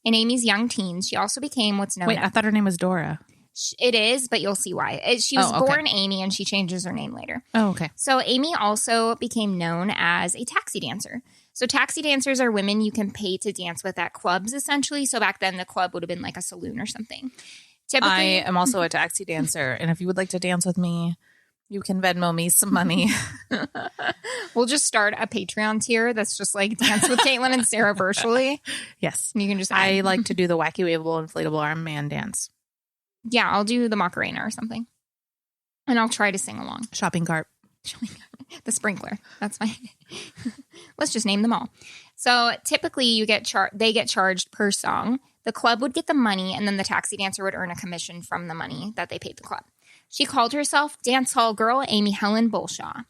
In Amy's young teens, she also became what's known Wait, I thought her name was Dora. It is, but you'll see why. She was born Amy, and she changes her name later. Oh, okay. So Amy also became known as a taxi dancer. So taxi dancers are women you can pay to dance with at clubs, essentially. So back then, the club would have been like a saloon or something. Typically, I am also a taxi dancer, and if you would like to dance with me, you can Venmo me some money. We'll just start a Patreon tier that's just like Dance with Caitlin and Sarah virtually. Yes. You can just I like to do the wacky waveable inflatable arm man dance. Yeah, I'll do the Macarena or something. And I'll try to sing along. Shopping cart. The sprinkler. That's fine. Let's just name them all. So typically you get they get charged per song. The club would get the money, and then the taxi dancer would earn a commission from the money that they paid the club. She called herself Dance Hall Girl Amy Helen Bolshaw.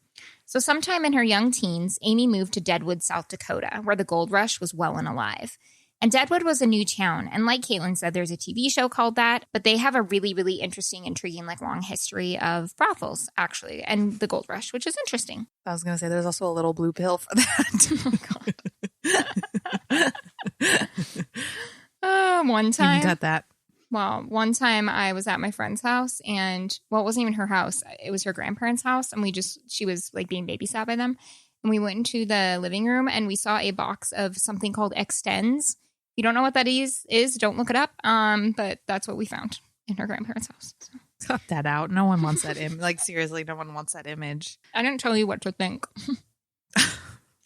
So sometime in her young teens, Amy moved to Deadwood, South Dakota, where the gold rush was well and alive. And Deadwood was a new town. And like Caitlin said, there's a TV show called that. But they have a really, really interesting, intriguing, like long history of brothels, actually, and the gold rush, which is interesting. I was going to say there's also a little blue pill for that. Oh, God. One time. You can cut that. Well, one time I was at my friend's house and, well, it wasn't even her house. It was her grandparents' house. And she was like being babysat by them. And we went into the living room and we saw a box of something called Extends. If you don't know what that is, don't look it up. But that's what we found in her grandparents' house. So. Cut that out. No one wants that image. Like, seriously, no one wants that image. I didn't tell you what to think.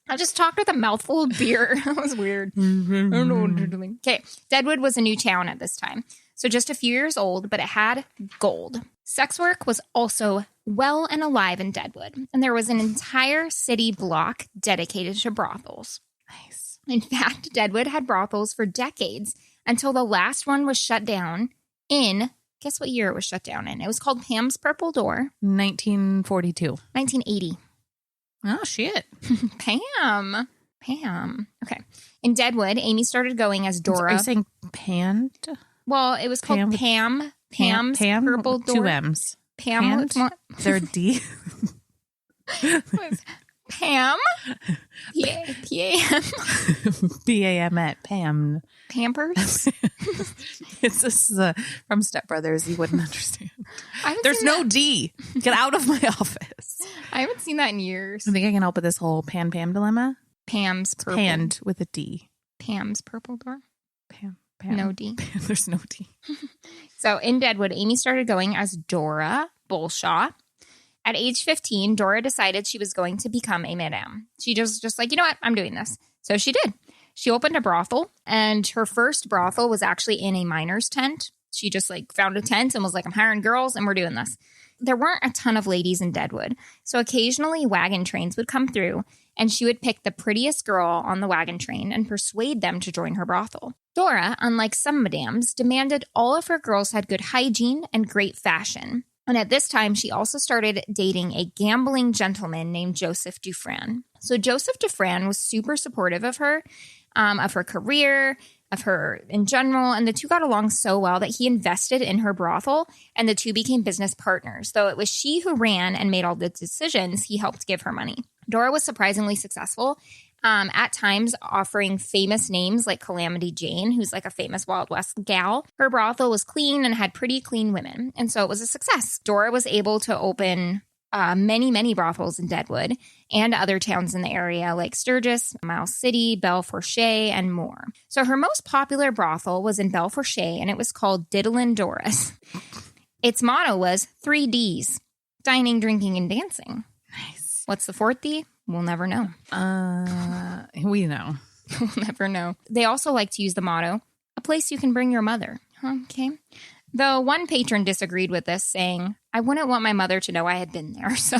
I just talked with a mouthful of beer. That was weird. I don't know what you're doing. Okay. Deadwood was a new town at this time. So just a few years old, but it had gold. Sex work was also well and alive in Deadwood. And there was an entire city block dedicated to brothels. Nice. In fact, Deadwood had brothels for decades until the last one was shut down in, guess what year it was shut down in? It was called Pam's Purple Door. 1942. 1980. Oh, shit. Pam. Okay. In Deadwood, Amy started going as Dora. Are you saying panned? Well, it was called Pam's Purple Door. 2 M's. Pam. Is there a D? Pam. P-A-M. B-A-M at Pam. Pampers. This is from Step Brothers. You wouldn't understand. There's no that. D. Get out of my office. I haven't seen that in years. I think I can help with this whole Pam dilemma. Pam's Purple. Panned with a D. Pam's Purple Door. Pam. No D. There's no D. So in Deadwood, Amy started going as Dora Bolshaw. At age 15, Dora decided she was going to become a madame. She just like, you know what? I'm doing this. So she did. She opened a brothel, and her first brothel was actually in a miner's tent. She just like found a tent and was like, I'm hiring girls and we're doing this. There weren't a ton of ladies in Deadwood. So occasionally wagon trains would come through, and she would pick the prettiest girl on the wagon train and persuade them to join her brothel. Dora, unlike some madames, demanded all of her girls had good hygiene and great fashion. And at this time, she also started dating a gambling gentleman named Joseph Dufran. So Joseph Dufran was super supportive of her career, of her in general, and the two got along so well that he invested in her brothel, and the two became business partners. Though it was she who ran and made all the decisions, he helped give her money. Dora was surprisingly successful, at times offering famous names like Calamity Jane, who's like a famous Wild West gal. Her brothel was clean and had pretty clean women, and so it was a success. Dora was able to open many, many brothels in Deadwood and other towns in the area like Sturgis, Miles City, Belfourche, and more. So her most popular brothel was in Belfourche, and it was called Diddlin' Dora's. Its motto was 3 Ds, dining, drinking, and dancing. Nice. What's the 4th D? We'll never know. We know. We'll never know. They also like to use the motto, a place you can bring your mother. Okay. Though one patron disagreed with this, saying, I wouldn't want my mother to know I had been there. So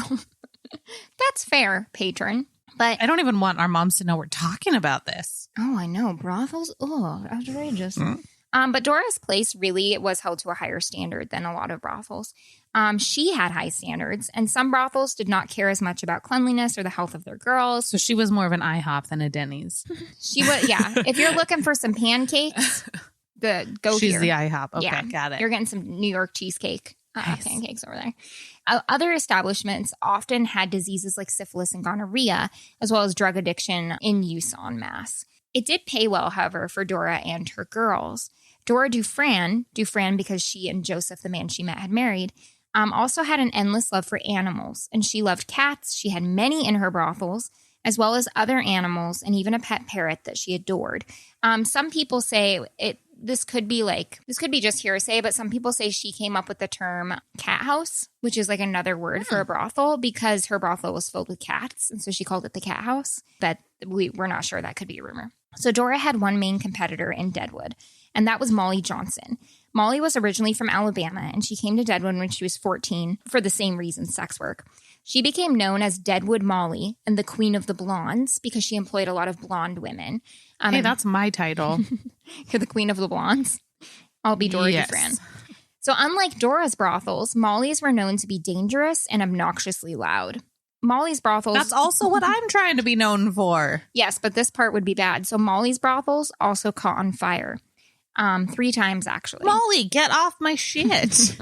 that's fair, patron. But I don't even want our moms to know we're talking about this. Oh, I know. Brothels? Oh, outrageous. But Dora's place really was held to a higher standard than a lot of brothels. She had high standards, and some brothels did not care as much about cleanliness or the health of their girls. So she was more of an IHOP than a Denny's. She was, yeah. If you're looking for some pancakes, go She's here. the IHOP. Okay, yeah, got it. You're getting some New York cheesecake Nice. pancakes over there. Other establishments often had diseases like syphilis and gonorrhea, as well as drug addiction in use en masse. It did pay well, however, for Dora and her girls. Dora Dufran because she and Joseph, the man she met, had married, also had an endless love for animals. And she loved cats. She had many in her brothels, as well as other animals and even a pet parrot that she adored. Some people say this could be just hearsay, but some people say she came up with the term cat house, which is like another word for a brothel, because her brothel was filled with cats. And so she called it the cat house. But we're not sure. That could be a rumor. So Dora had one main competitor in Deadwood, and that was Molly Johnson. Molly was originally from Alabama, and she came to Deadwood when she was 14 for the same reason, sex work. She became known as Deadwood Molly and the Queen of the Blondes because she employed a lot of blonde women. Hey, that's my title. You're the Queen of the Blondes? I'll be Dora Dufran. So unlike Dora's brothels, Molly's were known to be dangerous and obnoxiously loud. Molly's brothels... That's also what I'm trying to be known for. Yes, but this part would be bad. So Molly's brothels also caught on fire. 3 times, actually. Molly, get off my shit.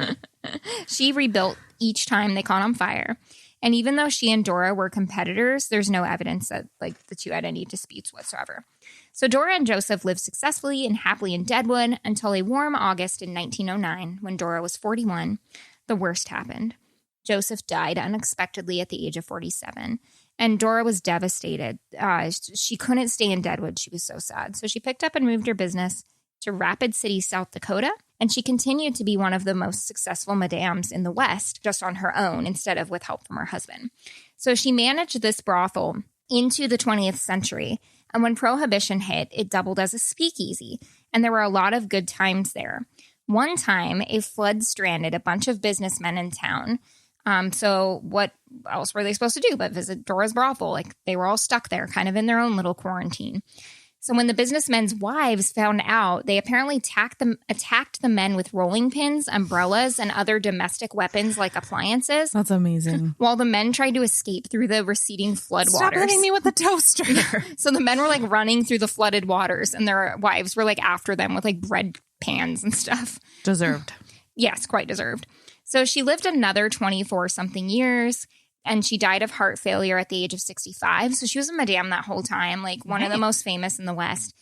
She rebuilt each time they caught on fire. And even though she and Dora were competitors, there's no evidence that the two had any disputes whatsoever. So Dora and Joseph lived successfully and happily in Deadwood until a warm August in 1909, when Dora was 41. The worst happened. Joseph died unexpectedly at the age of 47. And Dora was devastated. She couldn't stay in Deadwood. She was so sad. So she picked up and moved her business to Rapid City, South Dakota. And she continued to be one of the most successful madames in the West, just on her own, instead of with help from her husband. So she managed this brothel into the 20th century. And when Prohibition hit, it doubled as a speakeasy. And there were a lot of good times there. One time, a flood stranded a bunch of businessmen in town. So what else were they supposed to do but visit Dora's brothel? They were all stuck there, kind of in their own little quarantine. So when the businessmen's wives found out, they apparently attacked the men with rolling pins, umbrellas, and other domestic weapons like appliances. That's amazing. While the men tried to escape through the receding flood waters. Stop hitting me with the toaster. So the men were running through the flooded waters, and their wives were after them with bread pans and stuff. Deserved. Yes, quite deserved. So she lived another 24-something years. And she died of heart failure at the age of 65. So she was a madame that whole time, one of the most famous in the West.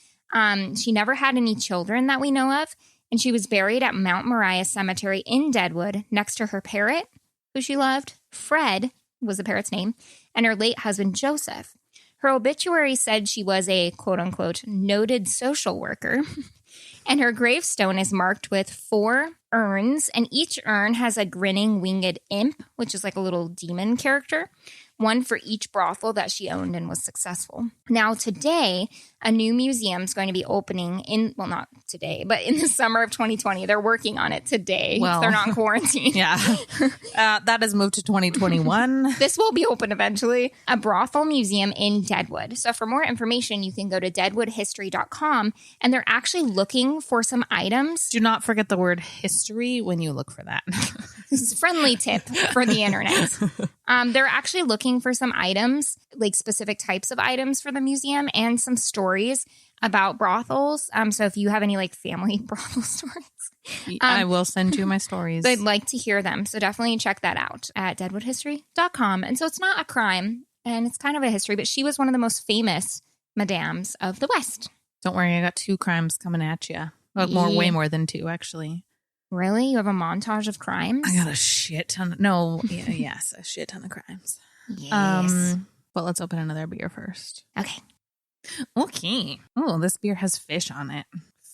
She never had any children that we know of. And she was buried at Mount Moriah Cemetery in Deadwood next to her parrot, who she loved. Fred was the parrot's name, and her late husband, Joseph. Her obituary said she was a, quote-unquote, noted social worker. And her gravestone is marked with 4 urns, and each urn has a grinning winged imp, which is a little demon character, one for each brothel that she owned and was successful. Now, today, a new museum is going to be opening not today, but in the summer of 2020. They're working on it today. Well, they're not in quarantine. Yeah. That has moved to 2021. This will be open eventually. A brothel museum in Deadwood. So for more information, you can go to deadwoodhistory.com, and they're actually looking for some items. Do not forget the word history when you look for that. This is a friendly tip for the internet. They're actually looking for some items, specific types of items for the museum, and some stories about brothels. So if you have any family brothel stories, I will send you my stories. I'd like to hear them. So definitely check that out at deadwoodhistory.com. And so it's not a crime, and it's kind of a history, but she was one of the most famous madames of the West. Don't worry, I got 2 crimes coming at you. Well, way more than 2, actually. Really? You have a montage of crimes? I got a shit ton. Yes, a shit ton of crimes. Yes. But let's open another beer first. Okay. Oh, this beer has fish on it.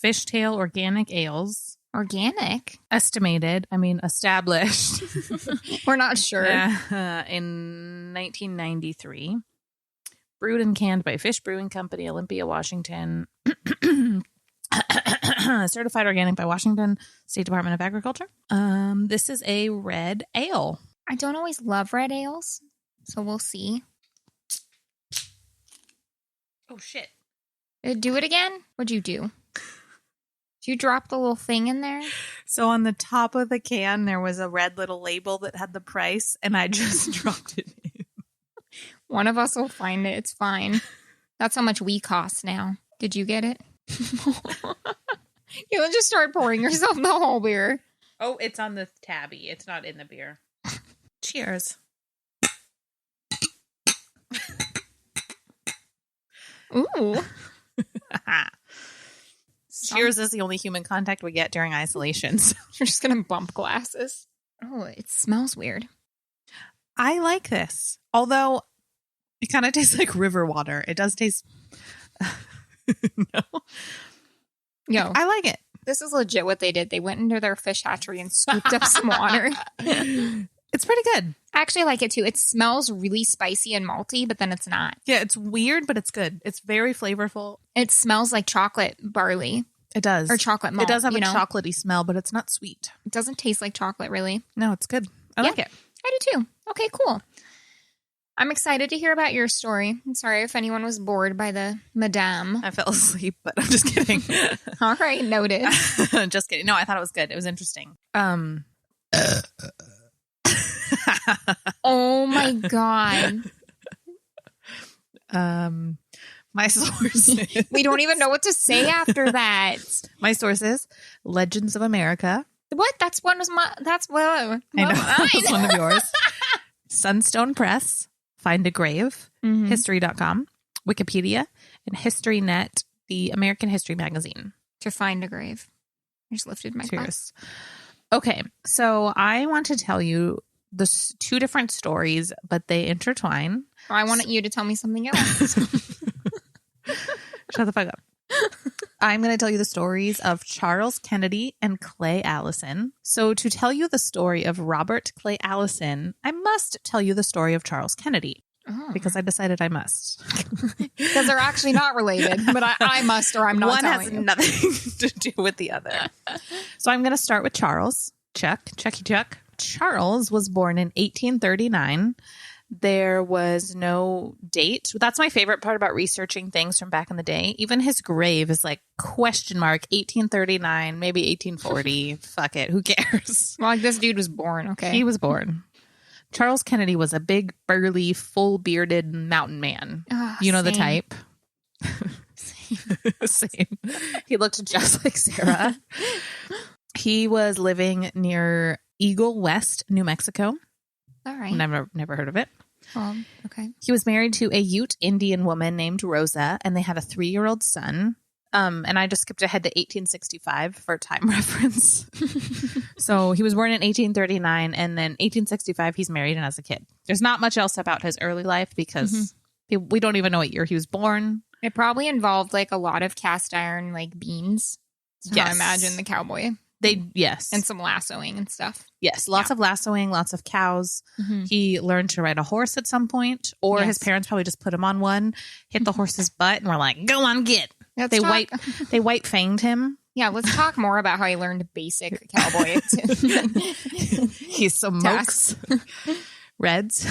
Fishtail Organic Ales. Organic? Established. We're not sure. In 1993. Brewed and canned by Fish Brewing Company, Olympia, Washington. Certified organic by Washington State Department of Agriculture. This is a red ale. I don't always love red ales, so we'll see. Oh, shit. Do it again? What'd you do? Did you drop the little thing in there? So on the top of the can, there was a red little label that had the price, and I just dropped it in. One of us will find it. It's fine. That's how much we cost now. Did you get it? You'll just start pouring yourself the whole beer. Oh, it's on the tabby. It's not in the beer. Cheers. Ooh. Cheers is the only human contact we get during isolation. So. You're just going to bump glasses. Oh, it smells weird. I like this. Although it kind of tastes like river water. It does taste... No. Yo, I like it. This is legit what they did. They went into their fish hatchery and scooped up some water. It's pretty good. I actually like it too. It smells really spicy and malty, but then it's not. Yeah, it's weird, but it's good. It's very flavorful. It smells like chocolate barley. It does. Or chocolate malt. It does have a chocolatey smell, but it's not sweet. It doesn't taste like chocolate, really. No, it's good. I like it. I do too. Okay, cool. I'm excited to hear about your story. I'm sorry if anyone was bored by the madame. I fell asleep, but I'm just kidding. All right, noted. Just kidding. No, I thought it was good. It was interesting. Oh my God. My sources. We don't even know what to say after that. My sources: Legends of America. What? That's one of my. That's well. I know. That's one of yours. Sunstone Press, Find a Grave, History.com, Wikipedia, and HistoryNet, the American History Magazine. To find a grave. I just lifted my Cheers. Okay, so I want to tell you the two different stories, but they intertwine. Oh, I want you to tell me something else. Shut the fuck up. I'm going to tell you the stories of Charles Kennedy and Clay Allison. So to tell you the story of Robert Clay Allison, I must tell you the story of Charles Kennedy. Oh. Because I decided I must. Because they're actually not related, but I must or I'm not One telling you. One has nothing to do with the other. So I'm going to start with Charles. Chuck. Charles was born in 1839. There was no date. That's my favorite part about researching things from back in the day. Even his grave is like question mark 1839, maybe 1840. Fuck it. Who cares? Well, like this dude was born. Okay. He was born. Charles Kennedy was a big, burly, full bearded mountain man. You know the type. Same. He looked just like Sarah. He was living near Eagle West, New Mexico. All right. Never heard of it. Okay. He was married to a Ute Indian woman named Rosa, and they had a 3-year-old son. And I just skipped ahead to 1865 for time reference. So he was born in 1839, and then 1865 he's married and has a kid. There's not much else about his early life because we don't even know what year he was born. It probably involved like a lot of cast iron like beans. So I imagine the cowboy. Yes. And some lassoing and stuff. Yes. Lots of lassoing, lots of cows. He learned to ride a horse at some point, or his parents probably just put him on one, hit the horse's butt, and were like, go on, get. They white fanged him. Yeah, let's talk more about how he learned basic cowboy. He smokes reds.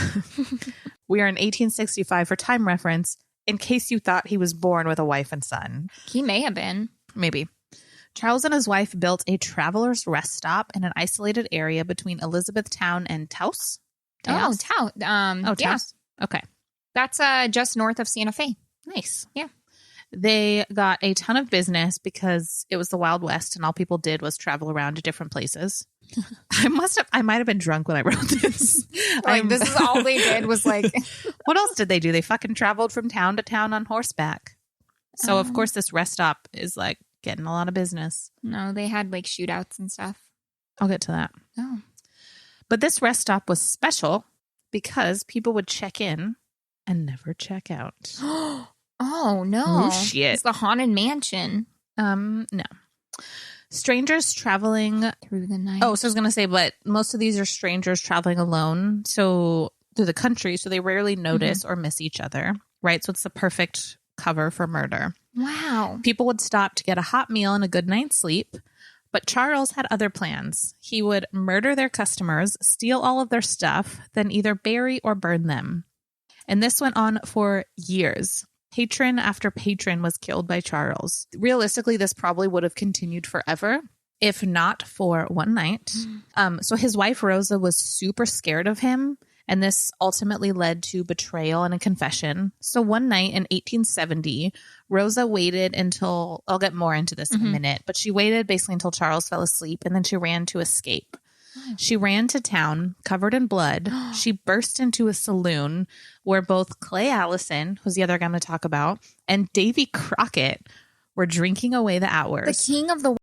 We are in 1865 for time reference, in case you thought he was born with a wife and son. He may have been. Maybe. Charles and his wife built a traveler's rest stop in an isolated area between Elizabethtown and Taos. Taos. Taos. Yeah. Okay. That's just north of Santa Fe. Nice. Yeah. They got a ton of business because it was the Wild West and all people did was travel around to different places. I might have been drunk when I wrote this. This is all they did was like... What else did they do? They fucking traveled from town to town on horseback. So, of course, this rest stop is like getting a lot of business. No, they had like shootouts and stuff. I'll get to that. Oh. But this rest stop was special because people would check in and never check out. Oh, no. Oh, shit. It's the Haunted Mansion. No. Strangers traveling through the night. Oh, so I was going to say, but most of these are strangers traveling alone. So through the country. So they rarely notice or miss each other. Right. So it's the perfect cover for murder. Wow. People would stop to get a hot meal and a good night's sleep. But Charles had other plans. He would murder their customers, steal all of their stuff, then either bury or burn them. And this went on for years. Patron after patron was killed by Charles. Realistically, this probably would have continued forever, if not for one night. So his wife, Rosa, was super scared of him. And this ultimately led to betrayal and a confession. So one night in 1870, Rosa waited until, I'll get more into this in a minute, but she waited basically until Charles fell asleep and then she ran to escape. She ran to town covered in blood. She burst into a saloon where both Clay Allison, who's the other guy I'm going to talk about, and Davy Crockett were drinking away the hours. The king of the